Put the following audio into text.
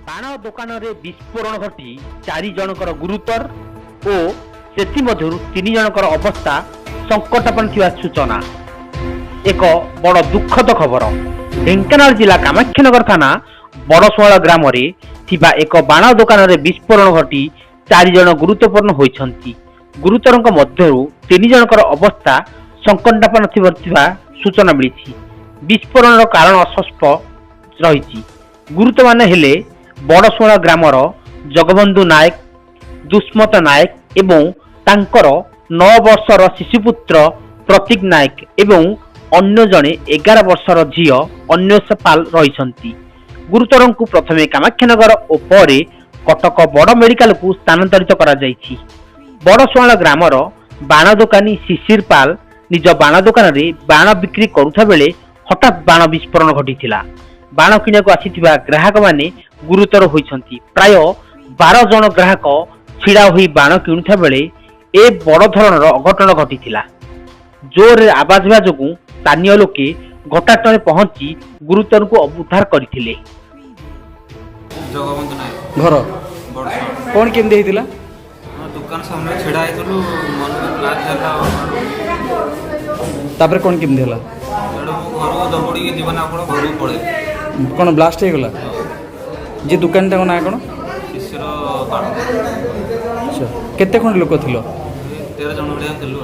बाण दुकान रे विस्फोरण घटी 4 जनकर गुरुतर ओ सेथि मध्यरु 3 जनकर अवस्था संकटापन्न थिबा सूचना। एक बड़ दुखद खबर। ढेंकानाल जिला कामाक्षीनगर थाना बड़सुआल ग्राम रे थिबा एक बाण दुकान रे विस्फोरण घटी 4 जन गुरुत्वपूर्ण होइछंती। गुरुतरଙ୍କ ମଧ୍ୟରୁ 3 ଜଣଙ୍କର ଅବସ୍ଥା ସଂକଟାପନ୍ନ ଥିବା ସୂଚନା ମିଳିଛି। ବିସ୍ଫୋରଣର କାରଣ ଅସ୍ପଷ୍ଟ ରହିଛି। ଗୁରୁତରମାନେ ହେଲେ ବଡ଼ଶୁଆଳ ଗ୍ରାମର ଜଗବନ୍ଧୁ ନାୟକ, ଦୁଷ୍ମତ ନାୟକ ଏବଂ ତାଙ୍କର 9 ବର୍ଷର ଶିଶୁପୁତ୍ର ପ୍ରତୀକ ନାୟକ ଏବଂ ଅନ୍ୟ ଜଣେ 11 ବର୍ଷର ଝିଅ ଅନ୍ୱେଷା ପାଲ ରହିଛନ୍ତି। ଗୁରୁତରଙ୍କୁ ପ୍ରଥମେ କାମାକ୍ଷୀନଗର ଓ ପରେ କଟକ ବଡ଼ ମେଡିକାଲକୁ ସ୍ଥାନାନ୍ତରିତ କରାଯାଇଛି। बड़सुआल ग्रामर बाण दोकानी शिशिर पाल निज बाण दुकान रे बाण बिक्री करुथा बेले हठात बाण विस्फोरण घटी बाण किणक आसीथिबा ग्राहक माने गुरुतर होइछंती। प्राय 12 जन ग्राहक छिड़ा होई बाण किणुथा बेले ए बड़ धरणर अघटन घटी जोर आवाज हेबा जोगु स्थानीय लोके घटनास्थले पहुंची गुरुतर को उद्धार करथिले। जगबंधु नायक घर बड़सुआल कौन केमती होइतिला? दुकान सामने छिड़ा आइलु मन ब्लास्ट होला तापर कौन केमती होला? एडो घर को दबड़ी के जीवन आपण घर को पड़े कौन ब्लास्ट हो गला? जे दुकान टा ना कौन शिशिर बाण अच्छा केते खंड लोक थिलो? 13 जन भलिया थिलु।